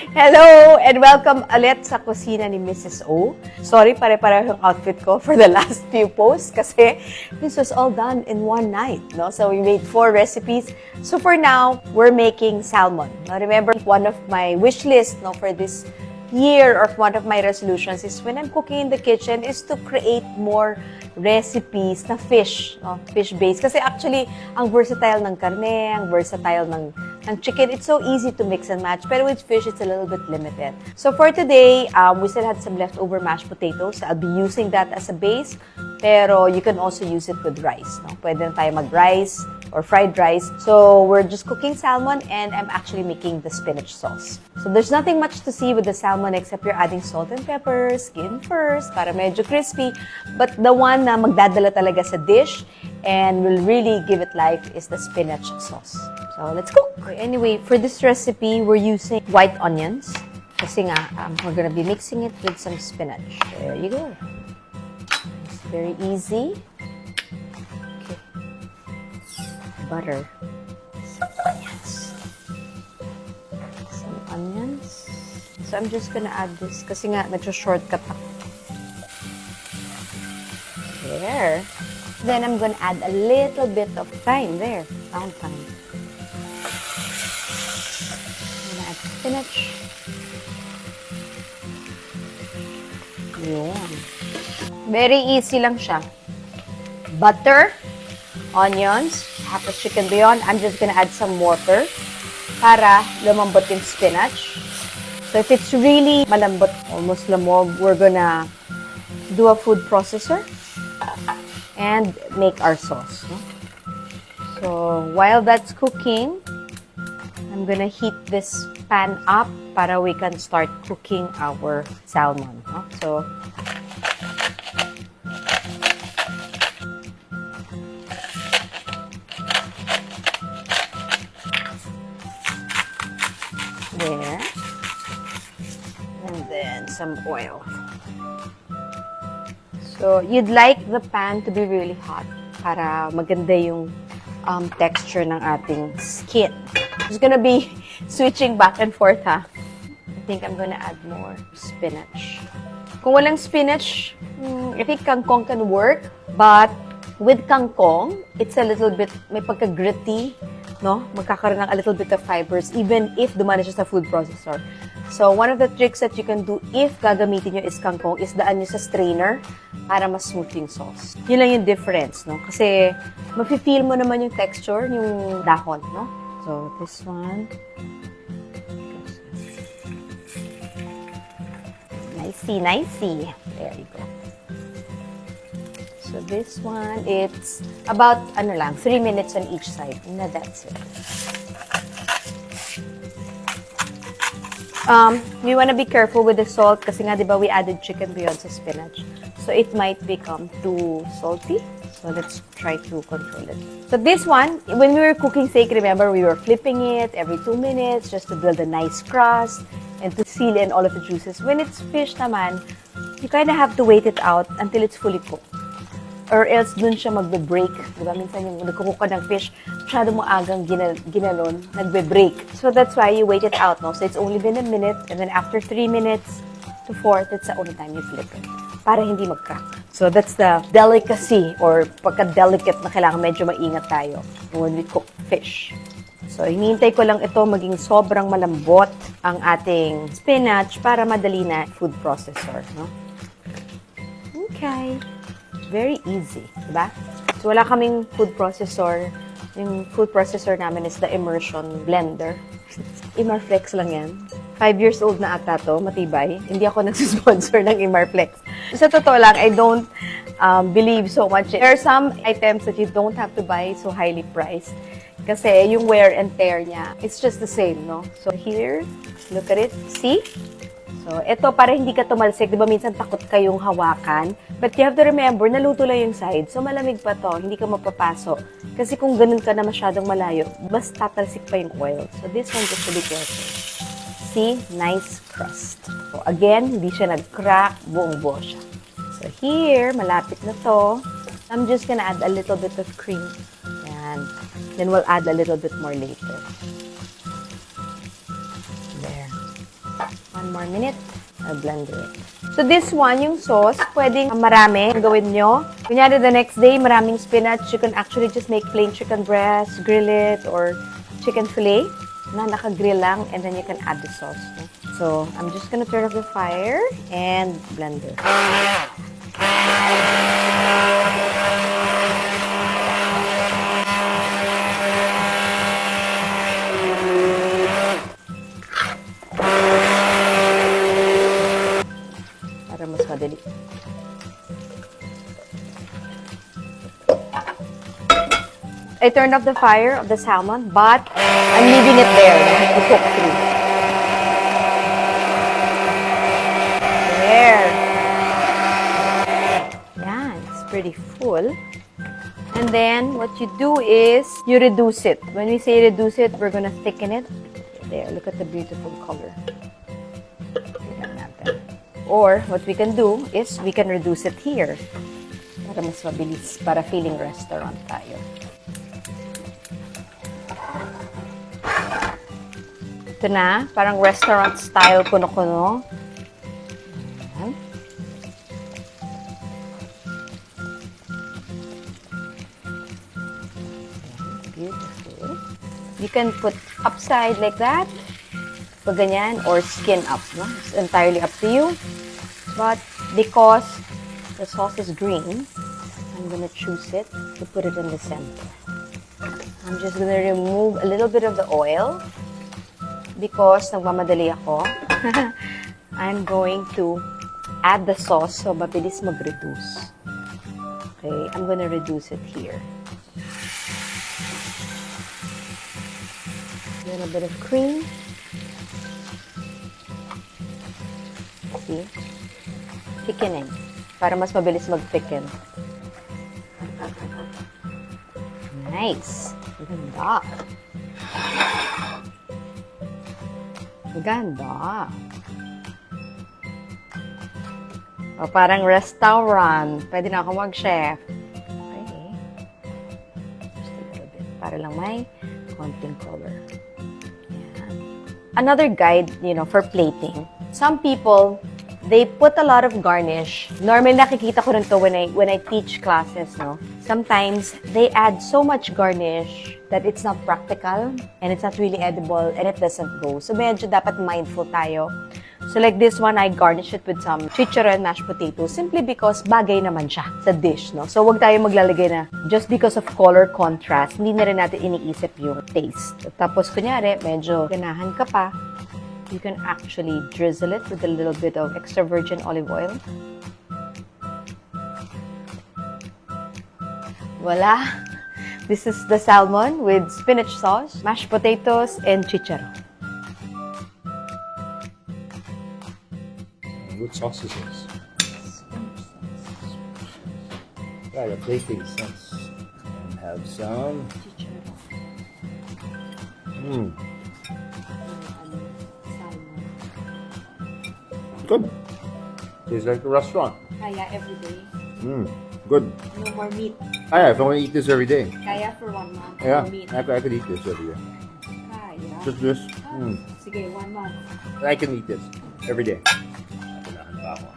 Hello and welcome ulit sa kusina ni Mrs. O. Sorry, pare-pareho yung outfit ko for the last few posts kasi this was all done in one night, no? So we made 4 recipes. So for now, we're making salmon. Now remember, one of my wish list, no, for this year or one of my resolutions is when I'm cooking in the kitchen is to create more recipes na fish, no? Fish-based. Kasi actually, ang versatile ng karne, ang versatile ng chicken, it's so easy to mix and match. Pero with fish, it's a little bit limited. So for today, we still had some leftover mashed potatoes. I'll be using that as a base. Pero you can also use it with rice, no? Pwede na tayo mag-rice or fried rice. So we're just cooking salmon and I'm actually making the spinach sauce. So there's nothing much to see with the salmon except you're adding salt and pepper, skin first, para medyo crispy. But the one na magdadala talaga sa dish and will really give it life is the spinach sauce. So let's cook! Anyway, for this recipe, we're using white onions. Kasi nga, we're gonna be mixing it with some spinach. There you go. It's very easy. Okay. Butter. Some onions. Some onions. So I'm just gonna add this kasi nga, nag-shortcut ako. There. Then I'm gonna add a little bit of thyme there. Found thyme. Spinach. Yun. Very easy lang siya. Butter, onions, half a chicken bouillon. I'm just gonna add some water para lumambot yung spinach. So if it's really malambot, almost lamog, we're gonna do a food processor and make our sauce. No? So while that's cooking, I'm gonna heat this pan up para we can start cooking our salmon. No? So, there. And then some oil. So, you'd like the pan to be really hot para maganda yung texture ng ating skin. It's gonna be switching back and forth, ha? I think I'm gonna add more spinach. Kung walang spinach, I think kangkong can work. But with kangkong, it's a little bit, may pagka-gritty, no? Magkakaroon ng a little bit of fibers, even if dumana siya sa food processor. So, one of the tricks that you can do if gagamitin nyo is kangkong is daan nyo sa strainer para mas smooth yung sauce. Yun lang yung difference, no? Kasi, mafe-feel mo naman yung texture, yung dahon, no? So, this one. Nicey. There you go. So, this one, it's about, 3 minutes on each side. Na that's it. You wanna be careful with the salt kasi nga, di ba, we added chicken bouillon sa spinach. So, it might become too salty. So, let's try to control it. So, this one, when we were cooking steak, remember, we were flipping it every 2 minutes just to build a nice crust and to seal in all of the juices. When it's fish naman, you kind of have to wait it out until it's fully cooked. Or else, dun siya magbe-break. Diba? Minsan yung nagkukuka ng fish, masyado mo agang ginalon, nagbe-break. So, that's why you wait it out, no? So, it's only been a minute, and then after 3 minutes to 4, that's the only time you flip it. Para hindi mag-crack. So, that's the delicacy or pagka-delicate na kailangan medyo maingat tayo when we cook fish. So, hinihintay ko lang ito maging sobrang malambot ang ating spinach para madali na food processor, no? Okay. Very easy, diba? So, wala kaming food processor. Yung food processor namin is the immersion blender. Imarflex lang yan. 5 years old na ata to, matibay. Hindi ako nagsisponsor ng Imarflex. Sa totoo lang, I don't believe so much. There are some items that you don't have to buy so highly priced. Kasi yung wear and tear niya, it's just the same, no? So here, look at it. See? So, ito, para hindi ka tumalsik. Diba minsan takot kayong hawakan? But you have to remember, naluto lang yung side. So, malamig pa to. Hindi ka mapapaso. Kasi kung ganun ka na masyadong malayo, mas tatalsik pa yung oil. So, this one, just to be careful. See? Nice crust. So, again, hindi siya nag-crack. Buong-buo siya. So, here, malapit na to. I'm just gonna add a little bit of cream. And then we'll add a little bit more later. There. 1 more minute. I'll blend it. So this one, yung sauce, pwedeng marami ang gawin nyo. Kunyari the next day, maraming spinach. You can actually just make plain chicken breast, grill it, or chicken fillet na naka-grill lang, and then you can add the sauce. No? So I'm just gonna turn off the fire and blend it. Para mas madali. I turned off the fire of the salmon, but I'm leaving it there to cook through. There. Yeah, it's pretty full. And then what you do is you reduce it. When we say reduce it, we're gonna thicken it. There, look at the beautiful color. Or what we can do is we can reduce it here. Para mas mabilis, para feeling restaurant tayo. Ito na, parang restaurant style kuno-kuno. Ayan. Beautiful. You can put upside like that, pag ganyan, or skin up. No? It's entirely up to you. But because the sauce is green, I'm gonna choose it to put it in the center. I'm just gonna remove a little bit of the oil. Because nagmamadali ako, I'm going to add the sauce so mabilis mag-reduce. Okay, I'm gonna reduce it here. A little bit of cream. See? Thickening. Para mas mabilis mag-thicken. Nice. Ganda. Ganda. O, parang restaurant. Pwede na ako mag-chef. Okay. Just a little bit. Para lang may konting color. Yan. Another guide, for plating. Some people, they put a lot of garnish. Normally, nakikita ko rin to when I teach classes, no? Sometimes, they add so much garnish that it's not practical and it's not really edible and it doesn't go. So, medyo dapat mindful tayo. So, like this one, I garnish it with some chicharon mashed potato simply because bagay naman siya sa dish, no? So, wag tayo maglalagay na just because of color contrast, hindi na rin natin iniisip yung taste. Tapos, kunyari, medyo ganahan ka pa, you can actually drizzle it with a little bit of extra virgin olive oil. Voila! This is the salmon with spinach sauce, mashed potatoes, and chicharon. What sauce is this? Got a plating sense. And have some. Good. Tastes like a restaurant. Kaya every day. Good. No more meat. If I want to eat this every day. Kaya for 1 month. Yeah, No meat. I could eat this every day. Kaya. Just this. Sige, 1 month. I can eat this every day. Nakunahan pa ako.